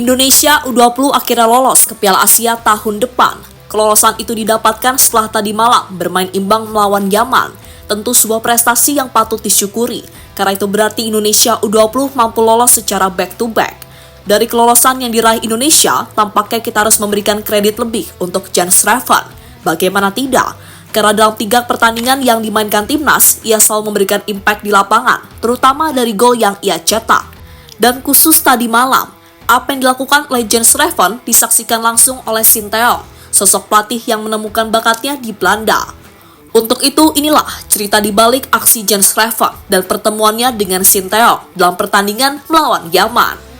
Indonesia U20 akhirnya lolos ke Piala Asia tahun depan. Kelolosan itu didapatkan setelah tadi malam bermain imbang melawan Yaman. Tentu sebuah prestasi yang patut disyukuri, karena itu berarti Indonesia U20 mampu lolos secara back-to-back. Dari kelolosan yang diraih Indonesia, tampaknya kita harus memberikan kredit lebih untuk Jan Schreven. Bagaimana tidak? Karena dalam 3 pertandingan yang dimainkan timnas, ia selalu memberikan impact di lapangan, terutama dari gol yang ia cetak. Dan khusus tadi malam, apa yang dilakukan oleh Jan Schreven disaksikan langsung oleh Sinteyong, sosok pelatih yang menemukan bakatnya di Belanda. Untuk itu, inilah cerita di balik aksi Jan Schreven dan pertemuannya dengan Sinteyong dalam pertandingan melawan Yaman.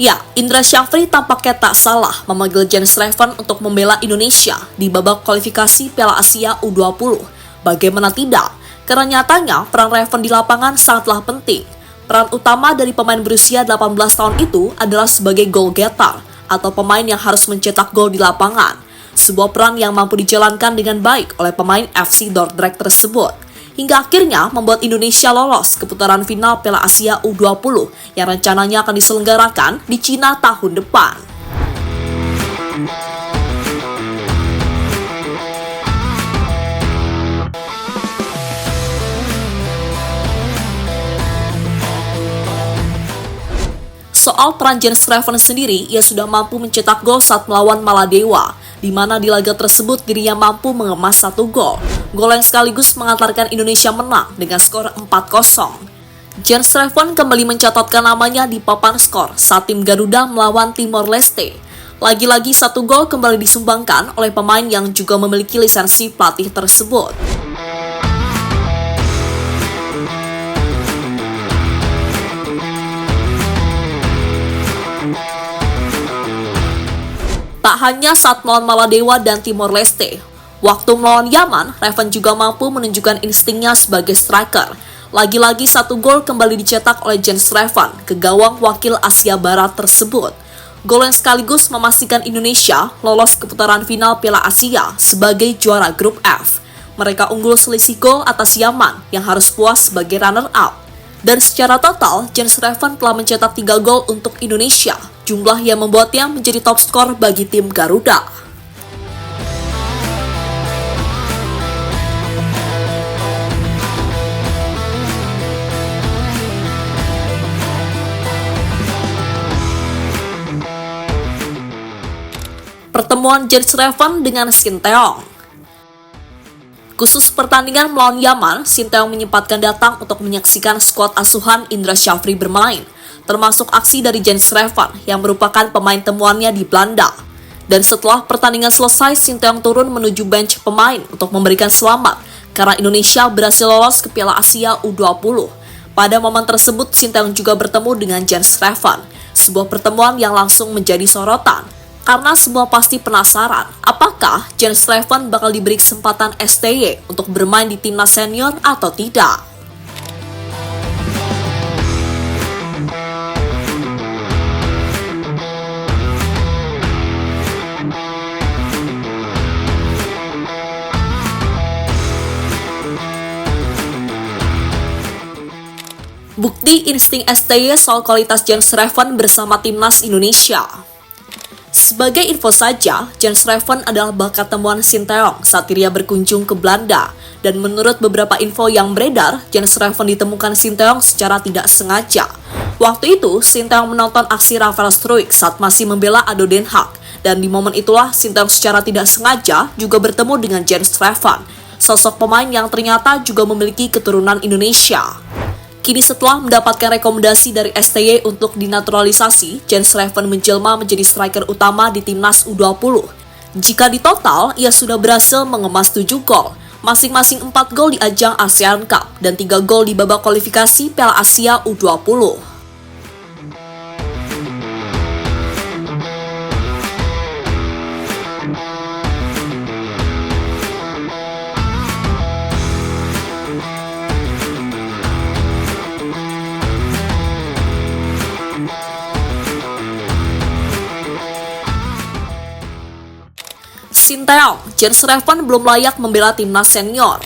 Ya, Indra Syafri tampaknya tak salah memanggil Jan Schreven untuk membela Indonesia di babak kualifikasi Piala Asia U20. Bagaimana tidak? Karena nyatanya peran Reven di lapangan sangatlah penting. Peran utama dari pemain berusia 18 tahun itu adalah sebagai goal getter atau pemain yang harus mencetak gol di lapangan. Sebuah peran yang mampu dijalankan dengan baik oleh pemain FC Dordrecht tersebut. Hingga akhirnya membuat Indonesia lolos ke putaran final Piala Asia U20 yang rencananya akan diselenggarakan di Cina tahun depan. Soal peran Jan Schreven sendiri, ia sudah mampu mencetak gol saat melawan Maladewa, di mana di laga tersebut dirinya mampu mengemas 1 gol. Gol yang sekaligus mengantarkan Indonesia menang dengan skor 4-0. Jan Schreven kembali mencatatkan namanya di papan skor saat tim Garuda melawan Timor Leste. Lagi-lagi 1 gol kembali disumbangkan oleh pemain yang juga memiliki lisensi pelatih tersebut. Tak hanya saat melawan Maladewa dan Timor Leste, waktu melawan Yaman, Reven juga mampu menunjukkan instingnya sebagai striker. Lagi-lagi 1 gol kembali dicetak oleh Jan Schreven ke gawang wakil Asia Barat tersebut. Gol yang sekaligus memastikan Indonesia lolos ke putaran final Piala Asia sebagai juara grup F. Mereka unggul selisih gol atas Yaman yang harus puas sebagai runner-up. Dan secara total, Jan Schreven telah mencetak 3 gol untuk Indonesia, jumlah yang membuatnya menjadi top skor bagi tim Garuda. Pertemuan Jan Schreven dengan Sinteyong. Khusus pertandingan melawan Yaman, Sinteyong menyempatkan datang untuk menyaksikan skuad asuhan Indra Syafri bermain, termasuk aksi dari Jan Schreven yang merupakan pemain temuannya di Belanda. Dan setelah pertandingan selesai, Sinteyong turun menuju bench pemain untuk memberikan selamat karena Indonesia berhasil lolos ke Piala Asia U20. Pada momen tersebut, Sinteyong juga bertemu dengan Jan Schreven, sebuah pertemuan yang langsung menjadi sorotan. Karena semua pasti penasaran, apakah Jan Schreven bakal diberi kesempatan STY untuk bermain di timnas senior atau tidak? Bukti insting STY soal kualitas Jan Schreven bersama timnas Indonesia. Sebagai info saja, Jan Schreven adalah bakat temuan Sinteyong saat dirinya berkunjung ke Belanda. Dan menurut beberapa info yang beredar, Jan Schreven ditemukan Sinteyong secara tidak sengaja. Waktu itu, Sinteyong menonton aksi Rafael Struijk saat masih membela ADO Den Haag. Dan di momen itulah, Sinteyong secara tidak sengaja juga bertemu dengan Jan Schreven, sosok pemain yang ternyata juga memiliki keturunan Indonesia. Kini setelah mendapatkan rekomendasi dari STY untuk dinaturalisasi, Jan Schreven menjelma menjadi striker utama di timnas U20. Jika di total, ia sudah berhasil mengemas 7 gol, masing-masing 4 gol di ajang ASEAN Cup dan 3 gol di babak kualifikasi Piala Asia U20. Sinteyong, Jens Schreven belum layak membela timnas senior.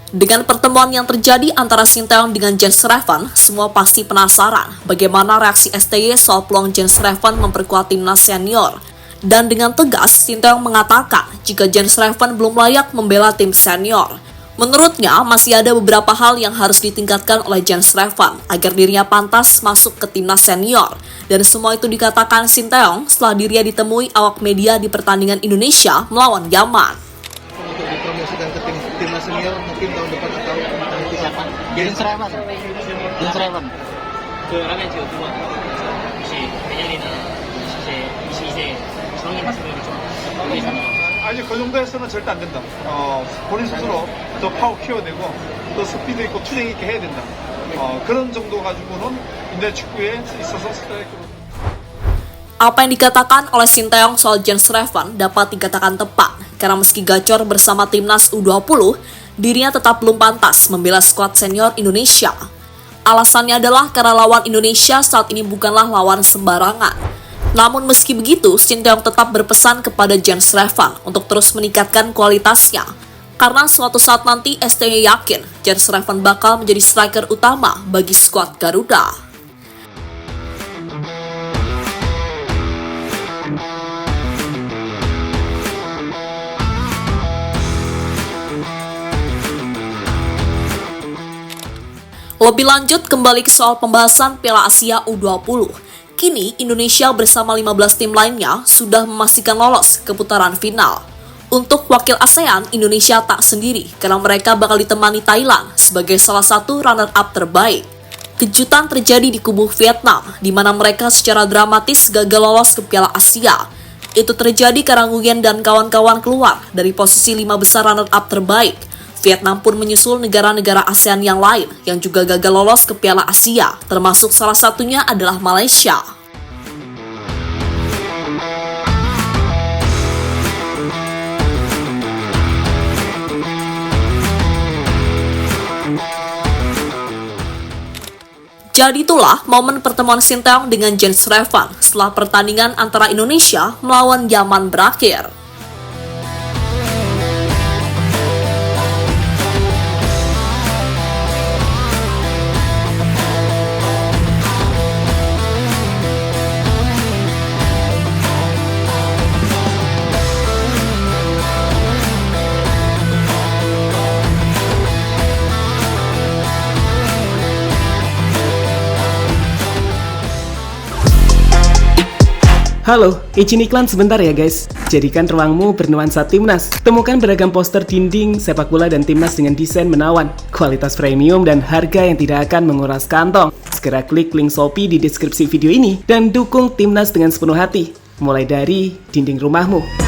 Dengan pertemuan yang terjadi antara Sinteyong dengan Jens Schreven, semua pasti penasaran bagaimana reaksi STY soal peluang Jens Schreven memperkuat timnas senior. Dan dengan tegas, Sinteyong mengatakan jika Jens Schreven belum layak membela tim senior. Menurutnya, masih ada beberapa hal yang harus ditingkatkan oleh Jens Schreven agar dirinya pantas masuk ke timnas senior. Dan semua itu dikatakan Sinteyong setelah dirinya ditemui awak media di pertandingan Indonesia melawan Yaman. Untuk dipromosikan ke timnas senior mungkin tahun depan atau nanti kapan? Jens Schreven. 그라면 지금 두 번, 혹시 내년이나 22세 성인 수준이 좀 보이잖아요. 아니 그 정도에서는 절대 안 된다. 본인 스스로 더 파워 키워내고 더 스피드 있고 투쟁 있게 해야 된다. 그런 정도 가지고는 인제 축구에 있어서 스트라이크로. Apa yang dikatakan oleh Sinteyong soal Jens Schreven dapat dikatakan tepat, karena meski gacor bersama timnas U20, dirinya tetap belum pantas membela skuad senior Indonesia. Alasannya adalah karena lawan Indonesia saat ini bukanlah lawan sembarangan. Namun meski begitu, Sinteyong tetap berpesan kepada Jens Schreven untuk terus meningkatkan kualitasnya. Karena suatu saat nanti STY yakin Jens Schreven bakal menjadi striker utama bagi skuad Garuda. Lebih lanjut, kembali ke soal pembahasan Piala Asia U20. Kini, Indonesia bersama 15 tim lainnya sudah memastikan lolos ke putaran final. Untuk wakil ASEAN, Indonesia tak sendiri karena mereka bakal ditemani Thailand sebagai salah satu runner-up terbaik. Kejutan terjadi di kubu Vietnam, di mana mereka secara dramatis gagal lolos ke Piala Asia. Itu terjadi karena Nguyen dan kawan-kawan keluar dari posisi 5 besar runner-up terbaik. Vietnam pun menyusul negara-negara ASEAN yang lain yang juga gagal lolos ke Piala Asia, termasuk salah satunya adalah Malaysia. Jadi itulah momen pertemuan Sinteyong dengan Jens Schreven setelah pertandingan antara Indonesia melawan Yaman berakhir. Halo, izin iklan sebentar ya guys. Jadikan ruangmu bernuansa timnas. Temukan beragam poster dinding, sepak bola dan timnas dengan desain menawan, kualitas premium dan harga yang tidak akan menguras kantong. Segera klik link Shopee di deskripsi video ini dan dukung timnas dengan sepenuh hati. Mulai dari dinding rumahmu.